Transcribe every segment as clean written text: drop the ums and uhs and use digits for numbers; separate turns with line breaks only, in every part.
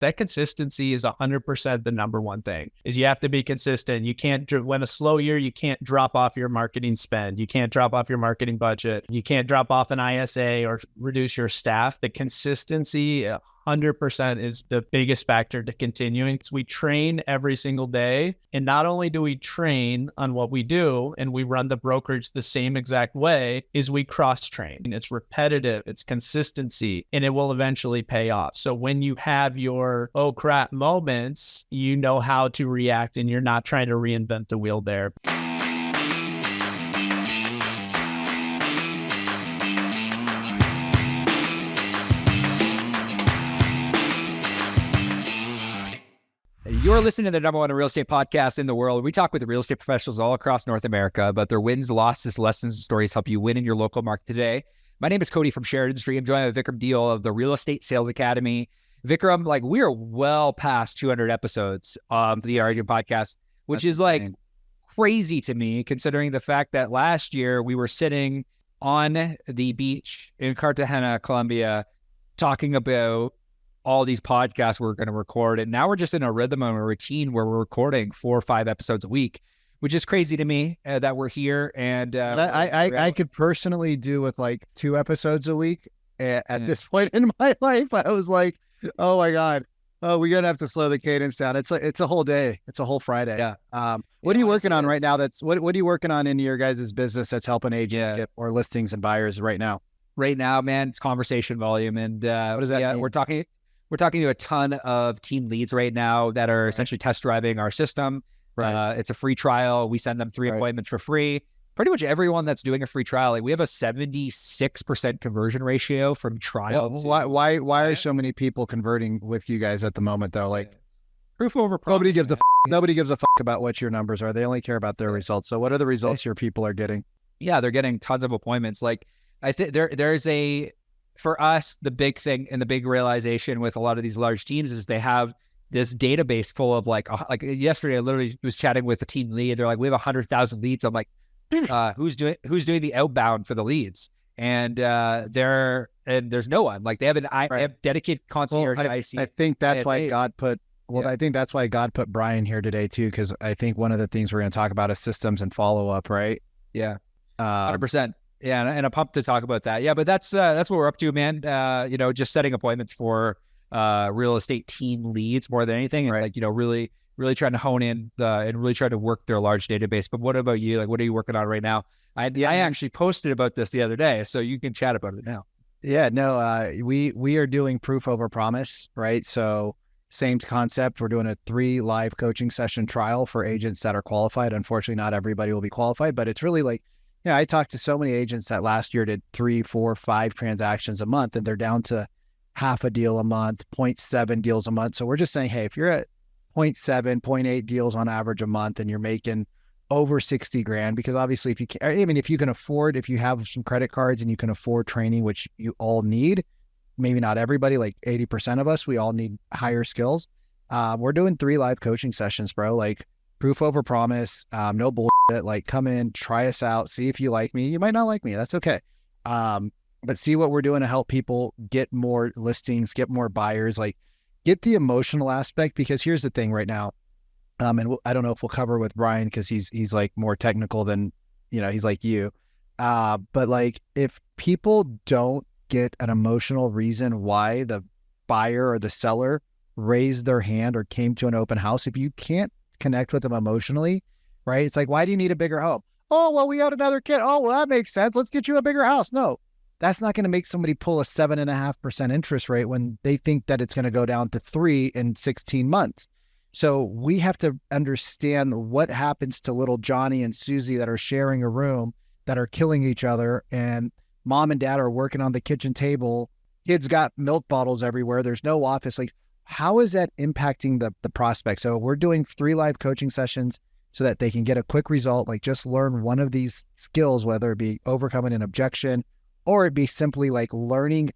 that consistency is 100% the number one thing. Is you have to be consistent. You can't, when a slow year, you can't drop off your marketing spend. You can't drop off your marketing budget. You can't drop off an ISA or reduce your staff. The consistency 100% is the biggest factor to continuing, because we train every single day. And not only do we train on what we do and we run the brokerage the same exact way, is we cross train. It's repetitive, it's consistency, and it will eventually pay off. So when you have your oh crap moments, you know how to react and you're not trying to reinvent the wheel there.
You're listening to the number one real estate podcast in the world. We talk with real estate professionals all across North America about their wins, losses, lessons, and stories help you win in your local market today. My name is Cody from Sheridan Street. I'm joined by Vikram Deol of the Real Estate Sales Academy. Vikram, we are well past 200 episodes of the Arjun podcast, which is crazy to me, considering the fact that last year we were sitting on the beach in Cartagena, Colombia, talking about all these podcasts we're going to record. And now we're just in a rhythm and a routine where we're recording 4 or 5 episodes a week, which is crazy to me that we're here. And
I could personally do with 2 episodes a week at this point in my life. I was like, oh my God, we're going to have to slow the cadence down. It's a whole day. It's a whole Friday.
Yeah.
What are you working on right now? What are you working on in your guys' business that's helping agents get more listings and buyers right now?
Right now, man, it's conversation volume. And
what does that mean?
We're talking to a ton of team leads right now that are essentially test driving our system.
Right.
It's a free trial. We send them 3 appointments for free. Pretty much everyone that's doing a free trial, we have a 76% conversion ratio from trial.
Why are so many people converting with you guys at the moment though?
Proof over promise.
Nobody gives a fuck about what your numbers are. They only care about their results. So what are the results your people are getting?
Yeah, they're getting tons of appointments. I think there's for us, the big thing and the big realization with a lot of these large teams is they have this database full of like yesterday, I literally was chatting with the team lead. They're like, we have 100,000 leads. I'm like, who's doing the outbound for the leads? And there's no one. They have they have dedicated concierge.
I think that's why God put. I think that's why God put Brian here today too, because I think one of the things we're going to talk about is systems and follow up, right?
Yeah, 100%. Yeah, and I'm pumped to talk about that. Yeah, but that's what we're up to, man. Just setting appointments for real estate team leads more than anything, and
right.
really trying to hone in and really try to work their large database. But what about you? What are you working on right now? I actually posted about this the other day, so you can chat about it now.
Yeah, no, we are doing proof over promise, right? So same concept. We're doing a 3 live coaching session trial for agents that are qualified. Unfortunately, not everybody will be qualified, but it's really I talked to so many agents that last year did 3, 4, 5 transactions a month, and they're down to half a deal a month, 0.7 deals a month. So we're just saying, hey, if you're at 0.7, 0.8 deals on average a month and you're making over 60 grand, because obviously if you can afford, if you have some credit cards and you can afford training, which you all need, maybe not everybody, 80% of us, we all need higher skills. We're doing 3 live coaching sessions, bro. Proof over promise, no bullshit. Come in, try us out, see if you like me. You might not like me. That's okay. But see what we're doing to help people get more listings, get more buyers, get the emotional aspect. Because here's the thing right now. And I don't know if we'll cover with Brian because he's more technical than, he's like you. But if people don't get an emotional reason why the buyer or the seller raised their hand or came to an open house, if you can't connect with them emotionally, right? It's why do you need a bigger home? Oh, well, we got another kid. Oh, well, that makes sense. Let's get you a bigger house. No, that's not going to make somebody pull a 7.5% interest rate when they think that it's going to go down to 3 in 16 months. So we have to understand what happens to little Johnny and Susie that are sharing a room, that are killing each other, and mom and dad are working on the kitchen table. Kids got milk bottles everywhere. There's no office. How is that impacting the prospect? So we're doing 3 live coaching sessions so that they can get a quick result, just learn one of these skills, whether it be overcoming an objection or it be simply learning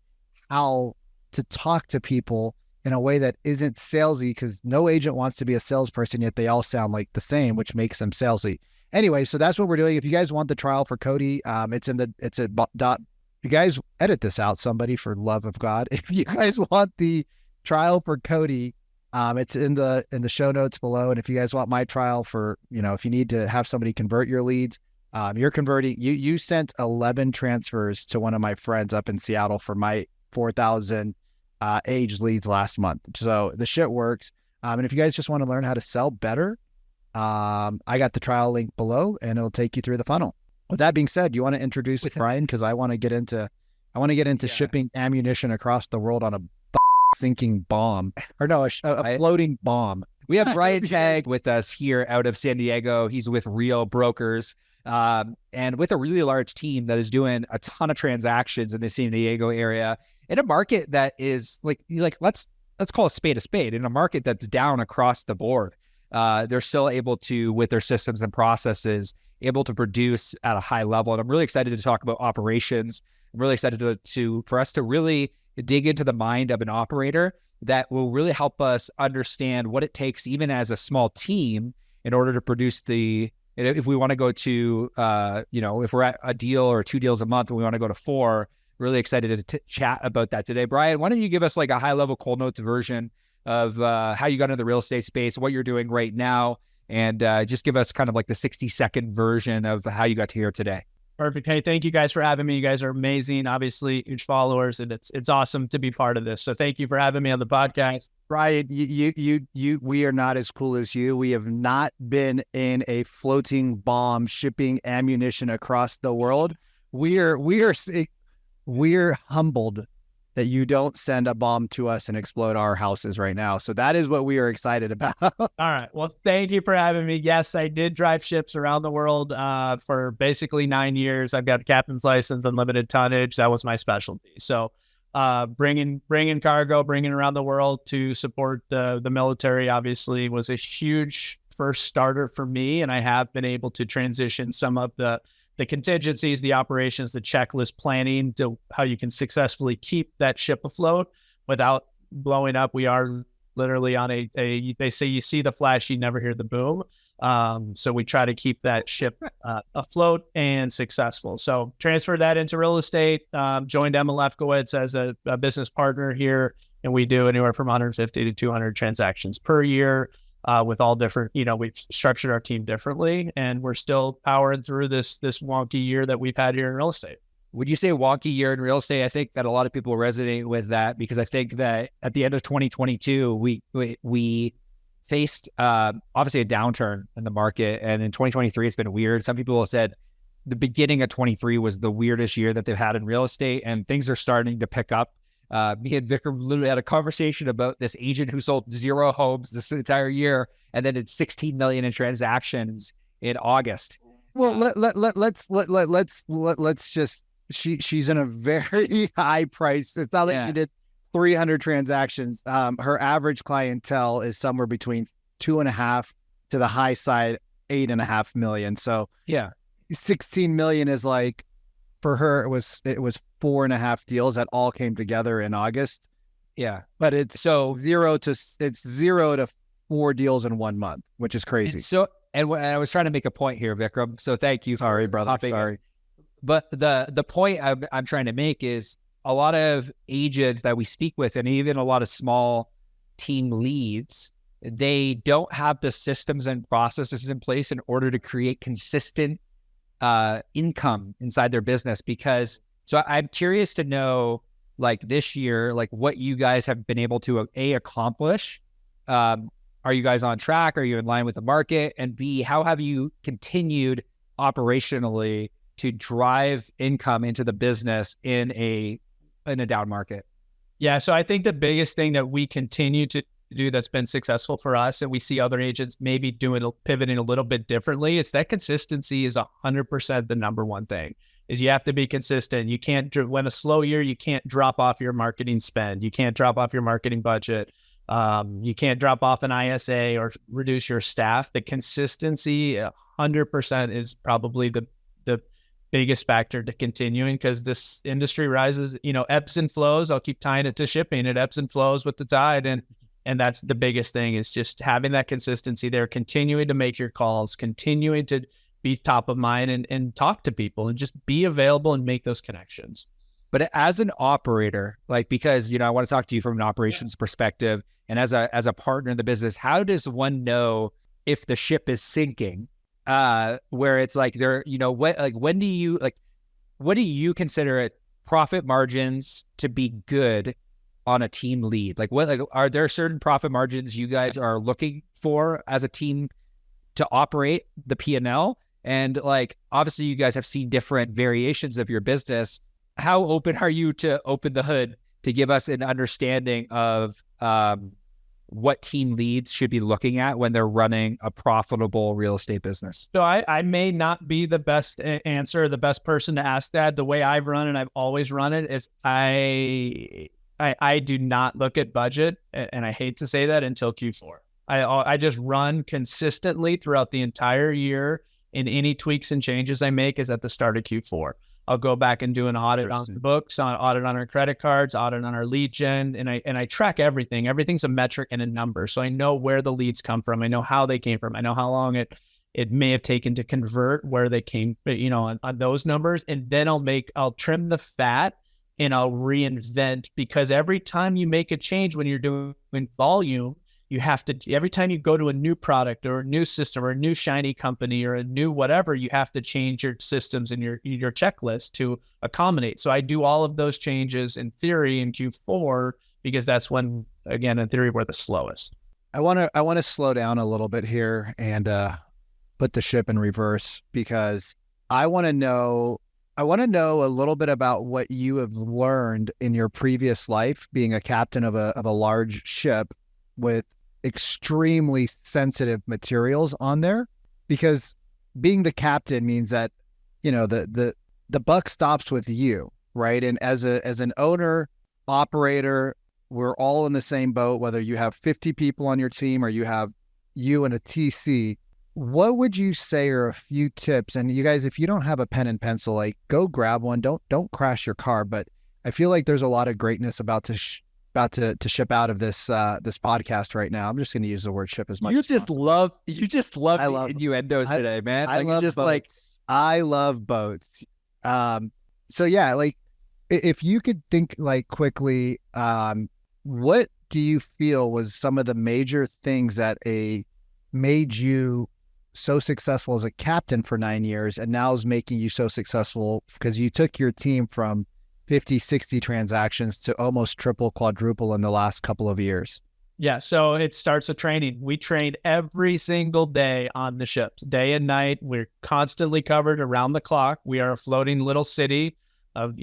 how to talk to people in a way that isn't salesy, because no agent wants to be a salesperson, yet they all sound the same, which makes them salesy. Anyway, so that's what we're doing. If you guys want the trial for Cody, it's a dot. You guys edit this out, somebody, for love of God. If you guys want the trial for Cody. It's in the show notes below. And if you guys want my trial for, if you need to have somebody convert your leads, you're converting. You sent 11 transfers to one of my friends up in Seattle for my 4,000 aged leads last month. So the shit works. And if you guys just want to learn how to sell better, I got the trial link below, and it'll take you through the funnel. With that being said, you want to introduce Brian, because I want to get into shipping ammunition across the world on a sinking bomb, or no, a floating bomb.
We have Brian Tague with us here out of San Diego. He's with Real Brokers, and with a really large team that is doing a ton of transactions in the San Diego area in a market that is like let's call a spade in a market that's down across the board. They're still able to, with their systems and processes, able to produce at a high level. And I'm really excited to talk about operations. I'm really excited for us to really dig into the mind of an operator that will really help us understand what it takes, even as a small team, in order to produce if we want to go to, if we're at a deal or 2 deals a month and we want to go to 4, really excited to chat about that today. Brian, why don't you give us like a high level Cold Notes version of how you got into the real estate space, what you're doing right now, and just give us kind of like the 60-second version of how you got to here today.
Perfect. Hey, thank you guys for having me. You guys are amazing, obviously huge followers, and it's awesome to be part of this. So thank you for having me on the podcast.
Brian, we are not as cool as you. We have not been in a floating bomb shipping ammunition across the world. We're humbled that you don't send a bomb to us and explode our houses right now. So that is what we are excited about.
All right. Well, thank you for having me. Yes, I did drive ships around the world for basically 9 years. I've got a captain's license, unlimited tonnage. That was my specialty. So bringing cargo, bringing around the world to support the military, obviously was a huge first starter for me. And I have been able to transition some of the contingencies, the operations, the checklist planning to how you can successfully keep that ship afloat without blowing up. We are literally on they say you see the flash, you never hear the boom. So we try to keep that ship afloat and successful. So transfer that into real estate, joined Emma Lefkowitz as a business partner here. And we do anywhere from 150 to 200 transactions per year. With all different, we've structured our team differently, and we're still powering through this wonky year that we've had here in real estate.
Would you say wonky year in real estate? I think that a lot of people resonate with that, because I think that at the end of 2022, we faced obviously a downturn in the market, and in 2023, it's been weird. Some people have said the beginning of 23 was the weirdest year that they've had in real estate, and things are starting to pick up. Me and Vikram literally had a conversation about this agent who sold 0 homes this entire year and then did 16 million in transactions in August.
Well, let's just, she's in a very high price. It's not like you did 300 transactions. Her average clientele is somewhere between 2.5 to the high side, 8.5 million. So 16 million is like, for her, it was 4.5 deals that all came together in August.
Yeah.
But it's 0 to 4 deals in 1 month, which is crazy.
And I was trying to make a point here, Vikram. So thank you.
Sorry, brother. Sorry.
But the point I'm trying to make is a lot of agents that we speak with, and even a lot of small team leads, they don't have the systems and processes in place in order to create consistent income inside their business. Because so I'm curious to know, like this year, like what you guys have been able to accomplish. Are you guys on track? Are you in line with the market? And B, how have you continued operationally to drive income into the business in a down market?
Yeah. So I think the biggest thing that we continue to do that's been successful for us, and we see other agents maybe pivoting a little bit differently, it's that consistency is 100% the number one thing. Is you have to be consistent. You can't, when a slow year, you can't drop off your marketing spend. You can't drop off your marketing budget. You can't drop off an ISA or reduce your staff. The consistency 100% is probably the biggest factor to continuing, because this industry rises, ebbs and flows. I'll keep tying it to shipping. It ebbs and flows with the tide. And that's the biggest thing, is just having that consistency there, continuing to make your calls, continuing to be top of mind and talk to people and just be available and make those connections.
But as an operator, like, because, I want to talk to you from an operations perspective, and as a partner in the business, how does one know if the ship is sinking? Where it's like what do you consider it profit margins to be good on a team lead? Are there certain profit margins you guys are looking for as a team to operate the P&L? And obviously you guys have seen different variations of your business. How open are you to open the hood to give us an understanding of what team leads should be looking at when they're running a profitable real estate business?
So I may not be the best answer, the best person to ask that. The way I've run it, I've always run it, is I do not look at budget, and I hate to say that, until Q4. I just run consistently throughout the entire year, and any tweaks and changes I make is at the start of Q4. I'll go back and do an audit on the books, audit on our credit cards, audit on our lead gen, and I track everything. Everything's a metric and a number, so I know where the leads come from. I know how they came from. I know how long it may have taken to convert, where they came, on those numbers, and then I'll trim the fat and I'll reinvent, because every time you make a change when you're doing volume, you have to, every time you go to a new product or a new system or a new shiny company or a new whatever, you have to change your systems and your checklist to accommodate. So I do all of those changes in theory in Q4, because that's when, again, in theory, we're the slowest.
I want to slow down a little bit here and put the ship in reverse, because I want to know a little bit about what you have learned in your previous life, being a captain of a large ship with extremely sensitive materials on there, because being the captain means that, the buck stops with you, right? And as an owner, operator, we're all in the same boat, whether you have 50 people on your team or you have you and a TC. What would you say are a few tips? And you guys, if you don't have a pen and pencil, go grab one. Don't crash your car. But I feel like there's a lot of greatness about to ship out of this podcast right now. I'm just going to use the word ship as much.
You just love the innuendos today, man.
I love boats. So yeah, if you could think quickly, what do you feel was some of the major things that made you so successful as a captain for 9 years, and now is making you so successful because you took your team from 50, 60 transactions to almost triple, quadruple in the last couple of years?
Yeah, so it starts with training. We train every single day on the ships, day and night. We're constantly covered around the clock. We are a floating little city of,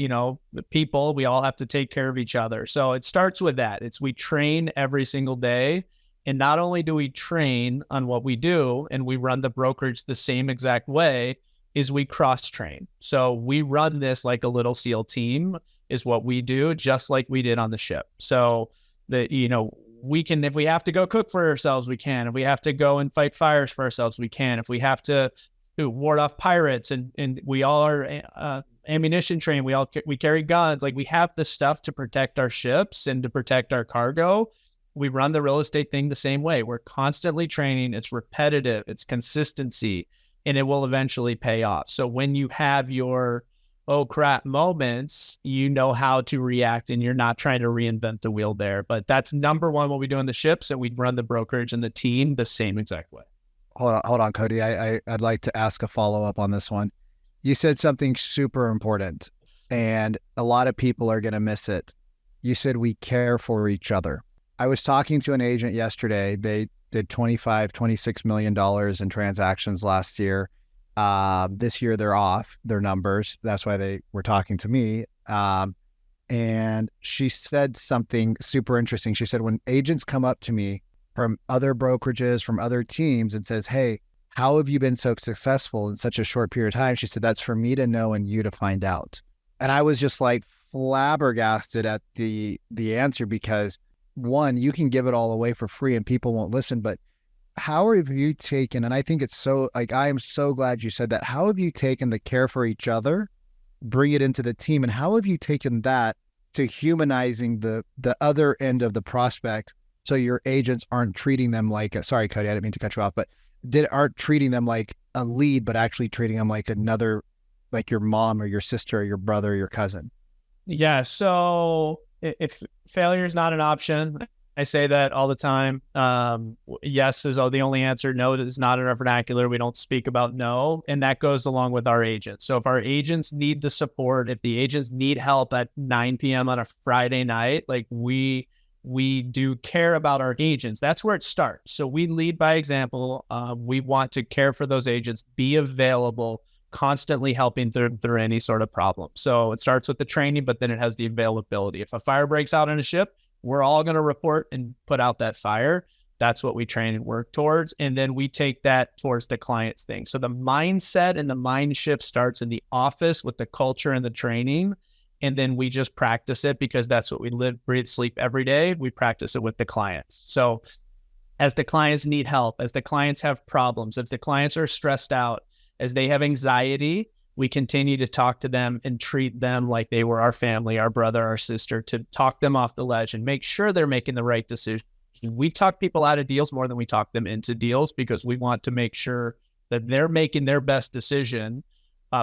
people. We all have to take care of each other. So it starts with that. We train every single day. And not only do we train on what we do, and we run the brokerage the same exact way, is we cross-train. So we run this like a little SEAL team is what we do, just like we did on the ship. So we can, if we have to go cook for ourselves, we can. If we have to go and fight fires for ourselves, we can. If we have to ward off pirates, and we all are ammunition trained, we carry guns. We have the stuff to protect our ships and to protect our cargo. We run the real estate thing the same way. We're constantly training. It's repetitive. It's consistency, and it will eventually pay off. So when you have your oh crap moments, you know how to react, and you're not trying to reinvent the wheel there. But that's number one, what we do on the ships, and we run the brokerage and the team the same exact way.
Hold on, Cody. I'd like to ask a follow-up on this one. You said something super important, and a lot of people are going to miss it. You said we care for each other. I was talking to an agent yesterday. They did $26 million in transactions last year. This year they're off their numbers. That's why they were talking to me. And she said something super interesting. She said, when agents come up to me from other brokerages, from other teams, and says, hey, how have you been so successful in such a short period of time? She said, that's for me to know and you to find out. And I was just flabbergasted at the answer, because one, you can give it all away for free and people won't listen, but how have you taken, and I think it's so, I am so glad you said that. How have you taken the care for each other, bring it into the team, and how have you taken that to humanizing the other end of the prospect, so your agents aren't treating them sorry, Cody, I didn't mean to cut you off, but aren't treating them like a lead, but actually treating them like another, like your mom or your sister or your brother or your cousin?
Yeah. So if failure is not an option, I say that all the time. Yes is the only answer. No is not in our vernacular. We don't speak about no. And that goes along with our agents. So if our agents need the support, if the agents need help at 9 p.m. on a Friday night, like we do care about our agents. That's where it starts. So we lead by example. We want to care for those agents, be available, constantly helping through any sort of problem. So it starts with the training, but then it has the availability. If a fire breaks out on a ship, we're all going to report and put out that fire. That's what we train and work towards. And then we take that towards the client's thing. So the mindset and the mind shift starts in the office with the culture and the training. And then we just practice it because that's what we live, breathe, sleep every day. We practice it with the clients. So as the clients need help, as the clients have problems, as the clients are stressed out, as they have anxiety, we continue to talk to them and treat them like they were our family, our brother, our sister, to talk them off the ledge and make sure they're making the right decision. We talk people out of deals more than we talk them into deals because we want to make sure that they're making their best decision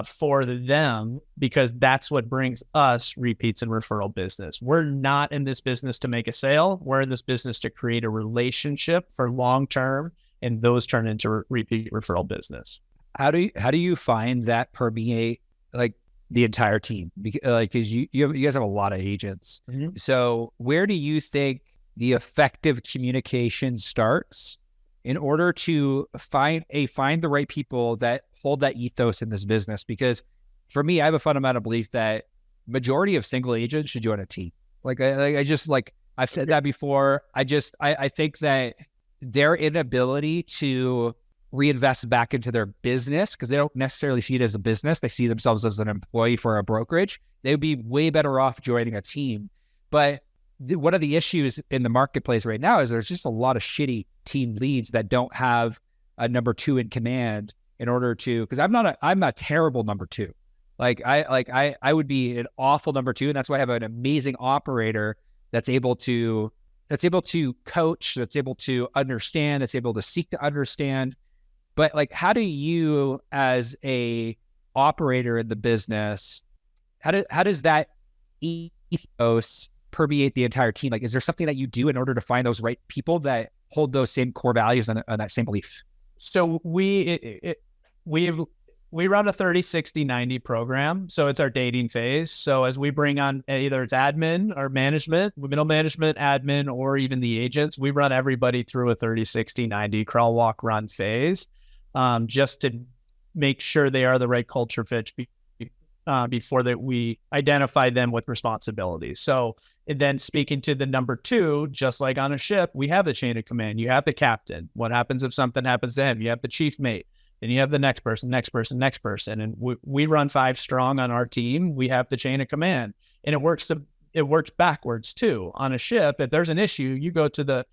for them, because that's what brings us repeats and referral business. We're not in this business to make a sale. We're in this business to create a relationship for long term, and those turn into repeat referral business.
How do you find that permeate like the entire team? Because you guys have a lot of agents. Mm-hmm. So where do you think the effective communication starts in order to find the right people that hold that ethos in this business? Because for me, I have a fundamental belief that majority of single agents should join a team. I've said that before. I think that their inability to reinvest back into their business, because they don't necessarily see it as a business. They see themselves as an employee for a brokerage. They would be way better off joining a team. But one of the issues in the marketplace right now is there's just a lot of shitty team leads that don't have a number two in command in order to, because I'm a terrible number two. I would be an awful number two. And that's why I have an amazing operator that's able to coach, that's able to understand, that's able to seek to understand. But like, how do you, as a operator in the business, how does that ethos permeate the entire team? Like, is there something that you do in order to find those right people that hold those same core values and that same belief?
So we run a 30, 60, 90 program. So it's our dating phase. So as we bring on either it's admin or management, middle management, admin, or even the agents, we run everybody through a 30, 60, 90 crawl, walk, run phase, just to make sure they are the right culture fit before that we identify them with responsibilities. So and then speaking to the number two, just like on a ship, we have the chain of command. You have the captain. What happens if something happens to him? You have the chief mate. Then you have the next person. And we run 5 strong on our team. We have the chain of command, and it works backwards too. On a ship, if there's an issue, you go to the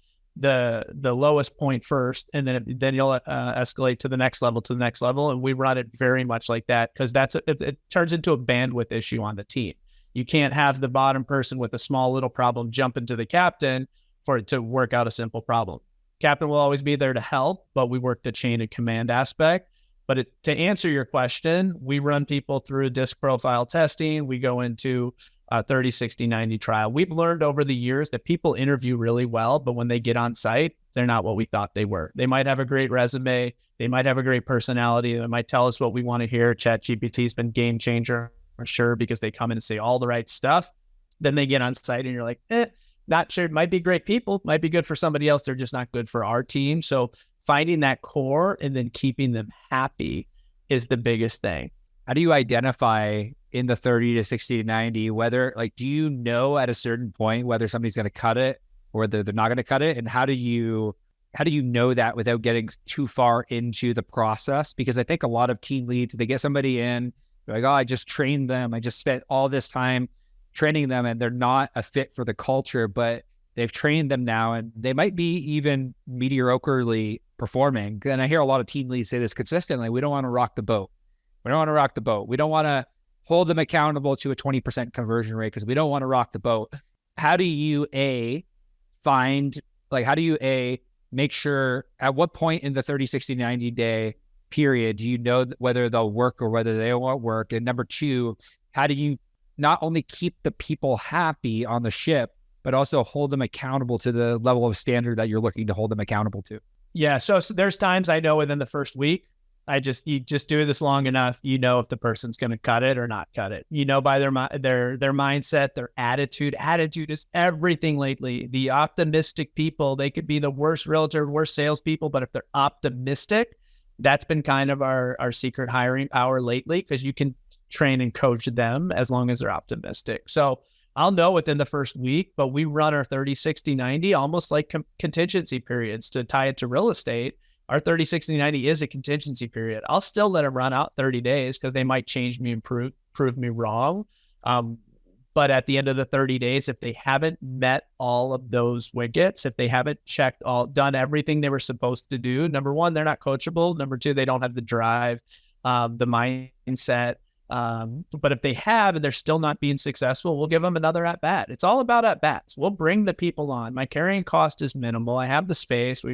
lowest point first, and then you'll escalate to the next level. And we run it very much like that, because it turns into a bandwidth issue on the team. You can't have the bottom person with a small little problem jump into the captain for it to work out a simple problem. Captain will always be there to help, but we work the chain of command aspect. But to answer your question, we run people through disc profile testing. We go into a 30, 60, 90 trial. We've learned over the years that people interview really well, but when they get on site, they're not what we thought they were. They might have a great resume. They might have a great personality. They might tell us what we want to hear. ChatGPT's been game changer for sure, because they come in and say all the right stuff. Then they get on site and you're like, not sure. Might be great people, might be good for somebody else. They're just not good for our team. So finding that core and then keeping them happy is the biggest thing.
How do you identify in the 30 to 60 to 90, whether do you know at a certain point whether somebody's going to cut it or whether they're not going to cut it? And how do you know that without getting too far into the process? Because I think a lot of team leads, they get somebody in, they're like, oh, I just trained them. I just spent all this time training them, and they're not a fit for the culture, but they've trained them now, and they might be even mediocrely performing. And I hear a lot of team leads say this consistently: we don't want to rock the boat. We don't want to rock the boat. We don't want to hold them accountable to a 20% conversion rate because we don't want to rock the boat. How do you make sure, at what point in the 30, 60, 90 day period do you know whether they'll work or whether they won't work? And number two, how do you not only keep the people happy on the ship, but also hold them accountable to the level of standard that you're looking to hold them accountable to?
Yeah. So there's times I know within the first week, you just do this long enough, if the person's going to cut it or not cut it, by their mindset, their attitude. Attitude is everything lately. The optimistic people, they could be the worst realtor, worst salespeople, but if they're optimistic, that's been kind of our secret hiring power lately, because you can train and coach them as long as they're optimistic. So I'll know within the first week, but we run our 30, 60, 90 almost like contingency periods to tie it to real estate. Our 30, 60, 90 is a contingency period. I'll still let them run out 30 days because they might change me and prove me wrong. But at the end of the 30 days, if they haven't met all of those wickets, if they haven't done everything they were supposed to do, number one, they're not coachable. Number two, they don't have the drive, the mindset. But if they have and they're still not being successful, we'll give them another at bat. It's all about at bats. We'll bring the people on. My carrying cost is minimal. I have the space.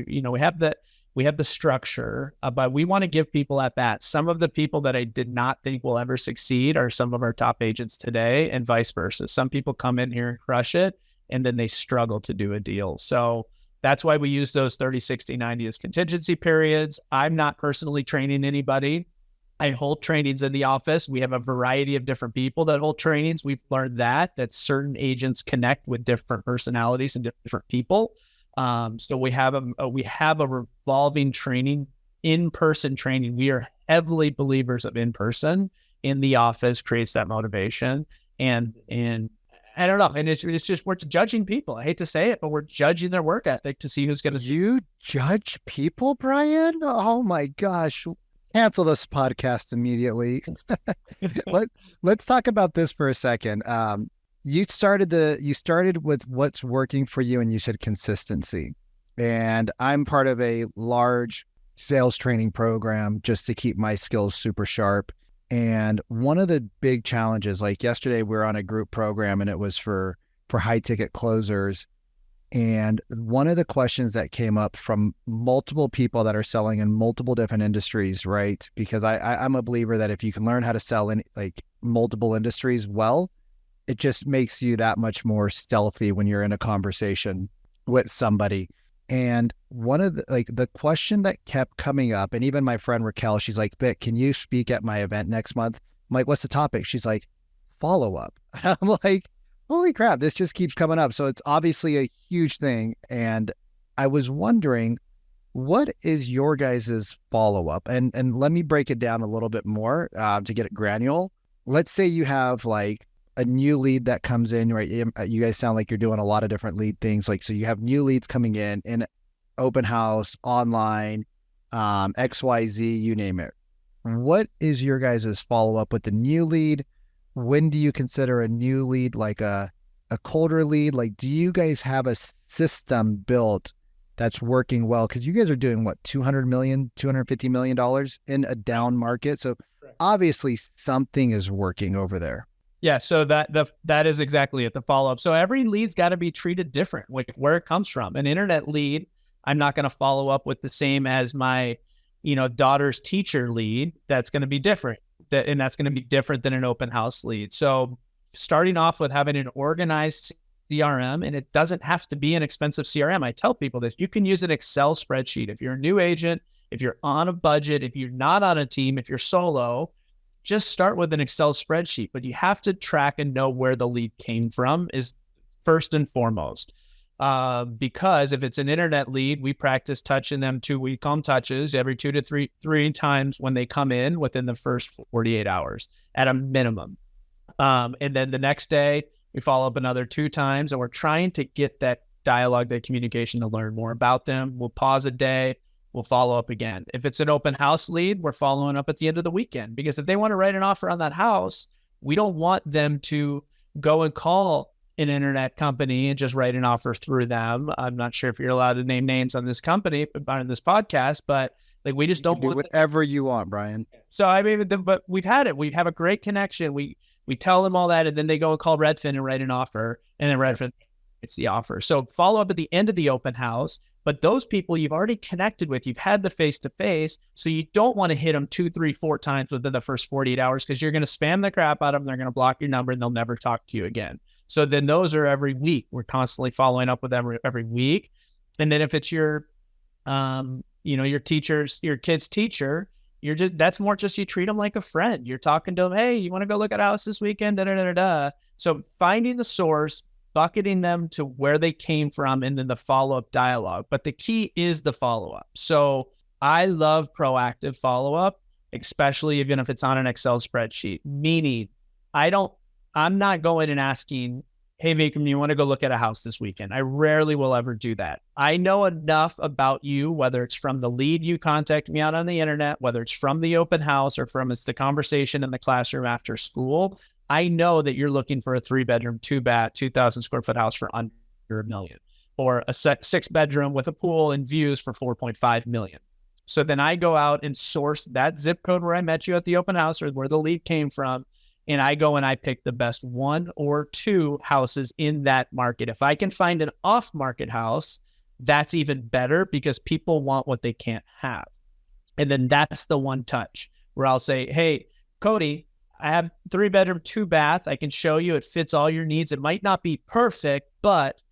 We have the structure, but we want to give people at bats. Some of the people that I did not think will ever succeed are some of our top agents today, and vice versa. Some people come in here and crush it, and then they struggle to do a deal. So that's why we use those 30, 60, 90 as contingency periods. I'm not personally training anybody. I hold trainings in the office. We have a variety of different people that hold trainings. We've learned that certain agents connect with different personalities and different people. So we have a revolving training, in-person training. We are heavily believers of in-person. In the office creates that motivation. And I don't know. And it's just, we're judging people. I hate to say it, but we're judging their work ethic to see who's going to.
You judge people, Brian? Oh my gosh. Cancel this podcast immediately. Let's talk about this for a second. You started with what's working for you, and you said consistency. And I'm part of a large sales training program just to keep my skills super sharp. And one of the big challenges, like yesterday, we were on a group program, and it was for high ticket closers. And one of the questions that came up from multiple people that are selling in multiple different industries, right? Because I'm a believer that if you can learn how to sell in like multiple industries well, it just makes you that much more stealthy when you're in a conversation with somebody. And one of the question that kept coming up, and even my friend Raquel, she's like, Vic, can you speak at my event next month? I'm like, what's the topic? She's like, follow-up. I'm like, holy crap, this just keeps coming up. So it's obviously a huge thing. And I was wondering, what is your guys' follow-up? And let me break it down a little bit more to get it granular. Let's say you have like a new lead that comes in, right? You guys sound like you're doing a lot of different lead things. Like, so you have new leads coming in open house, online, XYZ, you name it. What is your guys' follow-up with the new lead? When do you consider a new lead like a colder lead? Like, do you guys have a system built that's working well? Because you guys are doing what, $200 million, $250 million in a down market. So obviously something is working over there.
Yeah, so that is exactly it, the follow-up. So every lead's got to be treated different, like where it comes from. An internet lead, I'm not going to follow up with the same as my, daughter's teacher lead. That's going to be different. And that's going to be different than an open house lead. So starting off with having an organized CRM, and it doesn't have to be an expensive CRM. I tell people this, you can use an Excel spreadsheet. If you're a new agent, if you're on a budget, if you're not on a team, if you're solo, just start with an Excel spreadsheet. But you have to track and know where the lead came from is first and foremost. Because if it's an internet lead, we practice touching them we call them touches every 2 to 3 times when they come in within the first 48 hours at a minimum. And then the next day we follow up another 2 times, and we're trying to get that dialogue, that communication to learn more about them. We'll pause a day. We'll follow up again. If it's an open house lead, we're following up at the end of the weekend, because if they want to write an offer on that house, we don't want them to go and call an internet company and just write an offer through them. I'm not sure if you're allowed to name names on this company, on this podcast, but like, we just don't
do whatever you want, Brian.
So I mean, but we've had it. We have a great connection. We tell them all that, and then they go and call Redfin and write an offer, and then Redfin it's the offer. So follow up at the end of the open house. But those people you've already connected with, you've had the face-to-face, so you don't want to hit them 2, 3, 4 times within the first 48 hours because you're going to spam the crap out of them. They're going to block your number and they'll never talk to you again. So then those are every week. We're constantly following up with them every week. And then if it's your, your kid's teacher, that's more just you treat them like a friend. You're talking to them, hey, you want to go look at a house this weekend? Da, da, da, da, da. So finding the source, bucketing them to where they came from, and then the follow-up dialogue. But the key is the follow-up. So I love proactive follow-up, especially even if it's on an Excel spreadsheet, meaning I'm not going and asking, hey, Vikram, you want to go look at a house this weekend? I rarely will ever do that. I know enough about you, whether it's from the lead you contact me out on the internet, whether it's from the open house or it's the conversation in the classroom after school. I know that you're looking for a 3-bedroom, 2-bath, 2,000 square foot house for under $1 million, or a 6-bedroom with a pool and views for $4.5 million. So then I go out and source that zip code where I met you at the open house or where the lead came from. And I go and I pick the best 1 or 2 houses in that market. If I can find an off-market house, that's even better because people want what they can't have. And then that's the one touch where I'll say, hey, Cody, I have 3-bedroom, 2-bath. I can show you it fits all your needs. It might not be perfect, but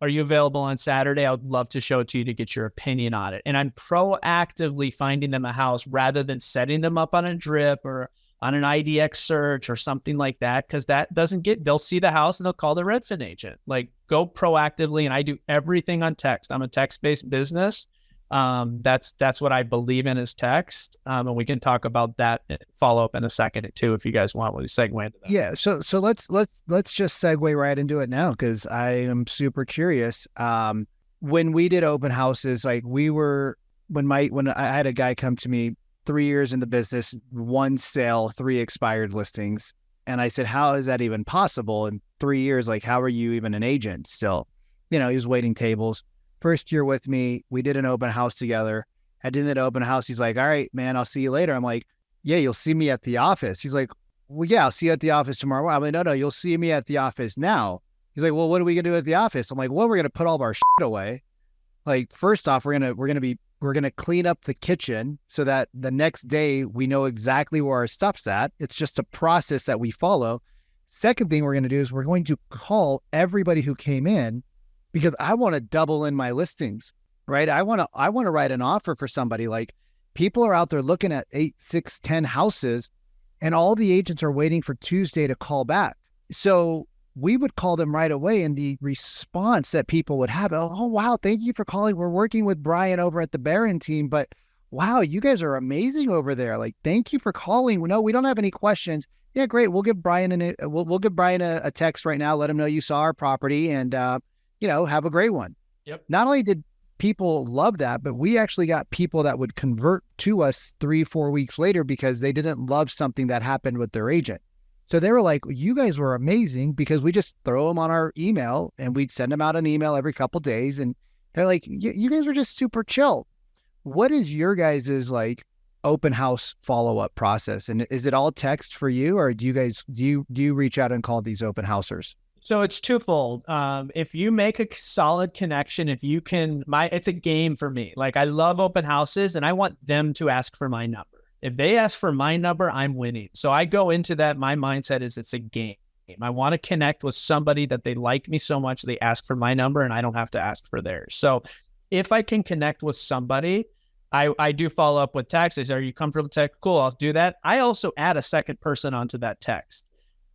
are you available on Saturday? I would love to show it to you to get your opinion on it. And I'm proactively finding them a house rather than setting them up on a drip or on an IDX search or something like that, because that they'll see the house and they'll call the Redfin agent. Like, go proactively. And I do everything on text. I'm a text-based business. That's what I believe in is text. And we can talk about that follow up in a second too, if you guys want. We'll segue into that.
Yeah. So let's just segue right into it now, because I am super curious. When we did open houses, like when I had a guy come to me, 3 years in the business, 1 sale, 3 expired listings. And I said, how is that even possible in 3 years? Like, how are you even an agent still? He was waiting tables. First year with me, we did an open house together. At the end of the open house, he's like, all right, man, I'll see you later. I'm like, yeah, you'll see me at the office. He's like, well, yeah, I'll see you at the office tomorrow. I'm like, no, you'll see me at the office now. He's like, well, what are we going to do at the office? I'm like, well, we're going to put all of our shit away. Like, first off, we're going to clean up the kitchen so that the next day we know exactly where our stuff's at. It's just a process that we follow. Second thing we're going to do is we're going to call everybody who came in, because I want to double in my listings, right? I want to write an offer for somebody. Like, people are out there looking at 8, 6, 10 houses, and all the agents are waiting for Tuesday to call back. So we would call them right away, and the response that people would have, oh, wow, thank you for calling. We're working with Brian over at the Barron team, but wow, you guys are amazing over there. Like, thank you for calling. No, we don't have any questions. Yeah, great. We'll give Brian we'll give Brian a text right now. Let him know you saw our property, and have a great one.
Yep.
Not only did people love that, but we actually got people that would convert to us 3-4 weeks later because they didn't love something that happened with their agent. So they were like, you guys were amazing, because we just throw them on our email and we'd send them out an email every couple of days. And they're like, you guys were just super chill. What is your guys' like open house follow-up process? And is it all text for you, or do you reach out and call these open housers?
So it's twofold. If you make a solid connection, if you can, it's a game for me. Like, I love open houses and I want them to ask for my number. If they ask for my number, I'm winning. So I go into that. My mindset is it's a game. I want to connect with somebody that they like me so much they ask for my number and I don't have to ask for theirs. So if I can connect with somebody, I do follow up with text. I say, are you comfortable with text? Cool, I'll do that. I also add a second person onto that text.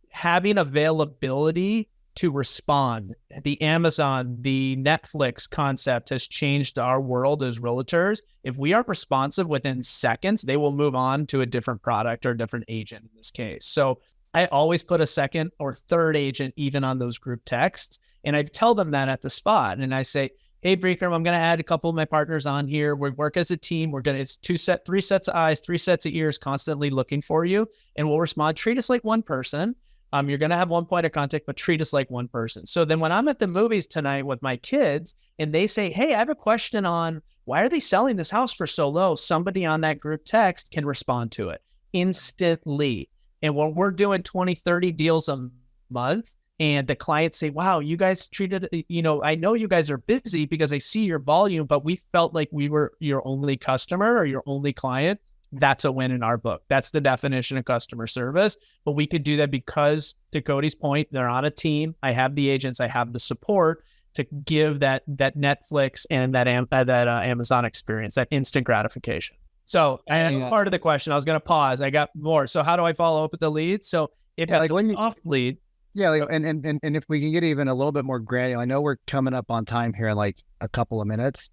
Having availability to respond. The Amazon, the Netflix concept has changed our world as realtors. If we aren't responsive within seconds, they will move on to a different product or a different agent in this case. So I always put a second or third agent even on those group texts. And I tell them that at the spot. And I say, hey, Vikram, I'm going to add a couple of my partners on here. We work as a team. It's 3 sets of eyes, 3 sets of ears constantly looking for you. And we'll respond. Treat us like one person. You're going to have one point of contact, but treat us like one person. So then when I'm at the movies tonight with my kids and they say, hey, I have a question on why are they selling this house for so low? Somebody on that group text can respond to it instantly. And when we're doing 20, 30 deals a month and the clients say, wow, you guys treated, I know you guys are busy because I see your volume, but we felt like we were your only customer or your only client. That's a win in our book. That's the definition of customer service. But we could do that because, to Cody's point, they're on a team. I have the agents, I have the support to give that Netflix and that Amazon experience, that instant gratification. So, and part of the question, I was going to pause. I got more. So how do I follow up with the lead? So if it's an off lead.
Yeah. Like, and if we can get even a little bit more granular, I know we're coming up on time here in like a couple of minutes.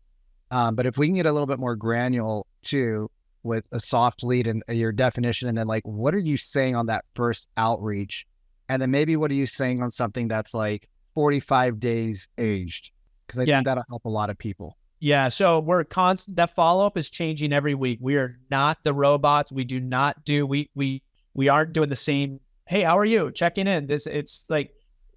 But if we can get a little bit more granular too, with a soft lead and your definition, and then like, what are you saying on that first outreach? And then maybe what are you saying on something that's like 45 days aged? Because I think that'll help a lot of people.
Yeah. So we're constant. That follow-up is changing every week. We are not the robots. We do not do, we aren't doing the same. Hey, how are you? Checking in. It's like,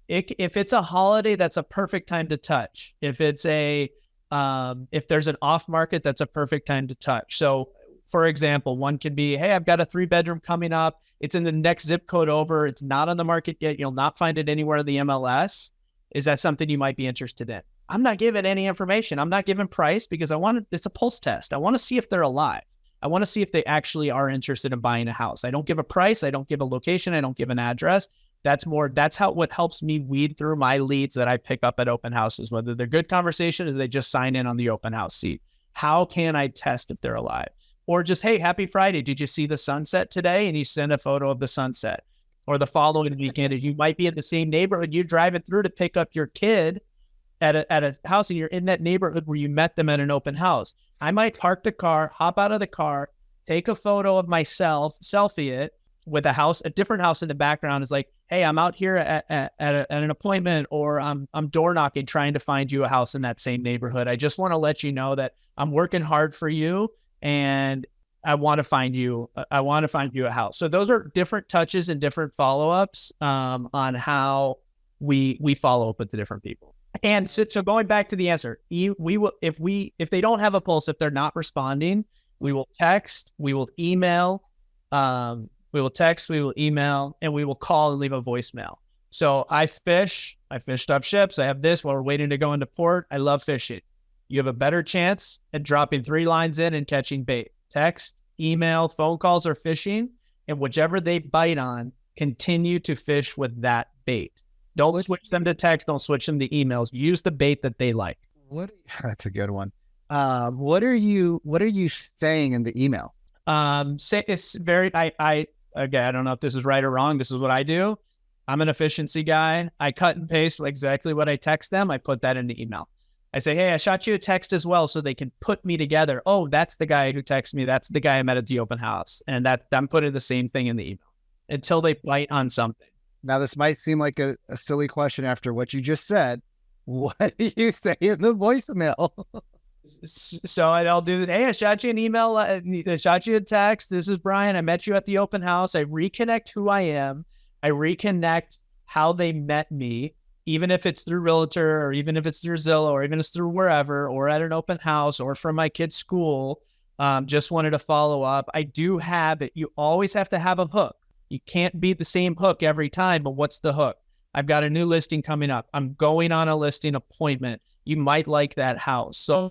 if it's a holiday, that's a perfect time to touch. If it's if there's an off market, that's a perfect time to touch. So for example, one could be, hey, I've got a 3-bedroom coming up. It's in the next zip code over. It's not on the market yet. You'll not find it anywhere in the MLS. Is that something you might be interested in? I'm not giving any information. I'm not giving price because it's a pulse test. I want to see if they're alive. I want to see if they actually are interested in buying a house. I don't give a price. I don't give a location. I don't give an address. That's what helps me weed through my leads that I pick up at open houses, whether they're good conversations or they just sign in on the open house seat. How can I test if they're alive? Or just, hey, happy Friday. Did you see the sunset today? And you send a photo of the sunset. Or the following weekend, you might be in the same neighborhood. You're driving through to pick up your kid at a house, and you're in that neighborhood where you met them at an open house. I might park the car, hop out of the car, take a photo of myself, selfie it with a different house in the background. Is like, hey, I'm out here at an appointment, or I'm door knocking, trying to find you a house in that same neighborhood. I just want to let you know that I'm working hard for you, and I want to find you a house. So those are different touches and different follow-ups on how we follow up with the different people. And so going back to the answer, we will, if they don't have a pulse, if they're not responding, we will text, we will email, we will email, and we will call and leave a voicemail. So I fish stuff ships. I have this while we're waiting to go into port. I love fishing. You have a better chance at dropping 3 lines in and catching bait. Text, email, phone calls, or fishing, and whichever they bite on, continue to fish with that bait. Don't switch them to text. Don't switch them to emails. Use the bait that they like.
That's a good one. What are you saying in the email?
It's very, I don't know if this is right or wrong. This is what I do. I'm an efficiency guy. I cut and paste exactly what I text them. I put that in the email. I say, hey, I shot you a text as well, so they can put me together. Oh, that's the guy who texted me. That's the guy I met at the open house. And I'm putting the same thing in the email until they bite on something.
Now, this might seem like a silly question after what you just said. What do you say in the voicemail?
So I'll do that. Hey, I shot you an email. I shot you a text. This is Brian. I met you at the open house. I reconnect who I am. I reconnect how they met me, even if it's through Realtor, or even if it's through Zillow, or even if it's through wherever, or at an open house, or from my kid's school. Just wanted to follow up. I do have it. You always have to have a hook. You can't beat the same hook every time, but what's the hook? I've got a new listing coming up. I'm going on a listing appointment. You might like that house. So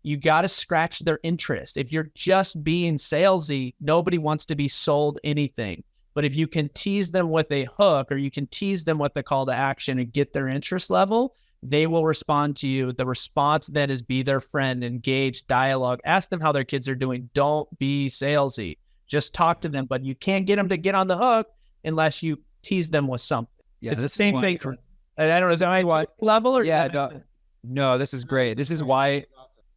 you got to scratch their interest. If you're just being salesy, nobody wants to be sold anything. But if you can tease them with a hook, or you can tease them with the call to action and get their interest level, they will respond to you. The response then is be their friend, engage, dialogue, ask them how their kids are doing. Don't be salesy. Just talk to them, but you can't get them to get on the hook unless you tease them with something.
Yeah,
it's the same thing. I don't know, is that my level or?
Yeah, no, this is great. This is why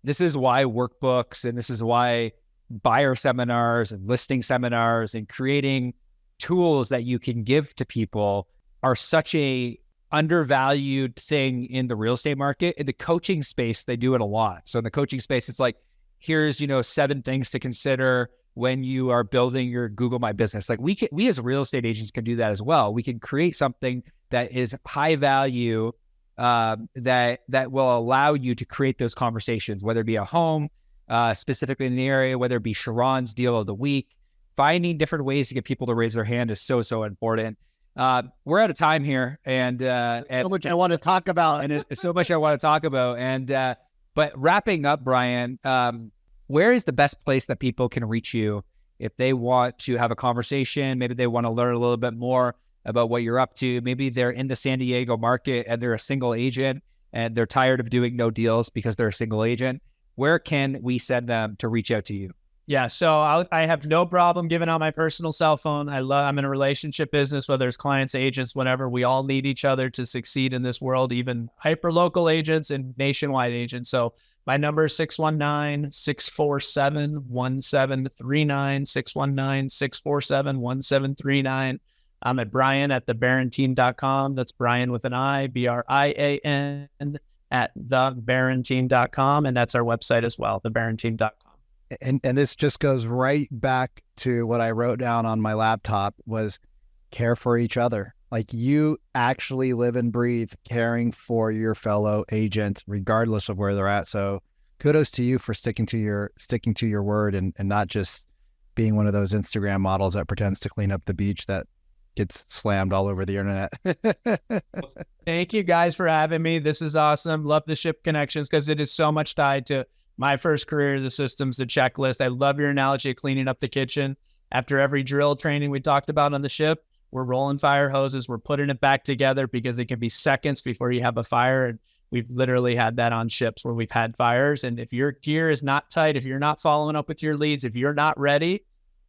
workbooks, and this is why buyer seminars and listing seminars and creating tools that you can give to people are such a undervalued thing in the real estate market. In the coaching space, they do it a lot. So in the coaching space, it's like, here's, 7 things to consider when you are building your Google My Business. Like we as real estate agents can do that as well. We can create something that is high value, that will allow you to create those conversations, whether it be a home, specifically in the area, whether it be Sharon's deal of the week. Finding different ways to get people to raise their hand is so important. We're out of time here, and
so much I want to talk about,
and it's so much I want to talk about. And but wrapping up, Brian, where is the best place that people can reach you if they want to have a conversation? Maybe they want to learn a little bit more about what you're up to. Maybe they're in the San Diego market and they're a single agent and they're tired of doing no deals because they're a single agent. Where can we send them to reach out to you?
Yeah, so I have no problem giving out my personal cell phone. I'm in a relationship business, whether it's clients, agents, whatever. We all need each other to succeed in this world, even hyper-local agents and nationwide agents. So my number is 619-647-1739, 619-647-1739. I'm at Brian@thebaronteam.com. That's Brian with an I, BRIAN @thebaronteam.com. And that's our website as well, thebaronteam.com.
And this just goes right back to what I wrote down on my laptop was care for each other. Like, you actually live and breathe caring for your fellow agents, regardless of where they're at. So kudos to you for sticking to your word and not just being one of those Instagram models that pretends to clean up the beach that gets slammed all over the internet.
Thank you guys for having me. This is awesome. Love the ship connections because it is so much tied to my first career, the systems, the checklist. I love your analogy of cleaning up the kitchen. After every drill training we talked about on the ship, we're rolling fire hoses. We're putting it back together because it can be seconds before you have a fire. And we've literally had that on ships where we've had fires. And if your gear is not tight, if you're not following up with your leads, if you're not ready,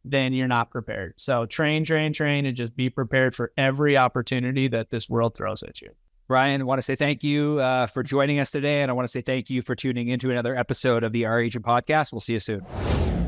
then you're not prepared. So train, and just be prepared for every opportunity that this world throws at you.
Brian, I want to say thank you for joining us today. And I want to say thank you for tuning into another episode of the Our Agent Podcast. We'll see you soon.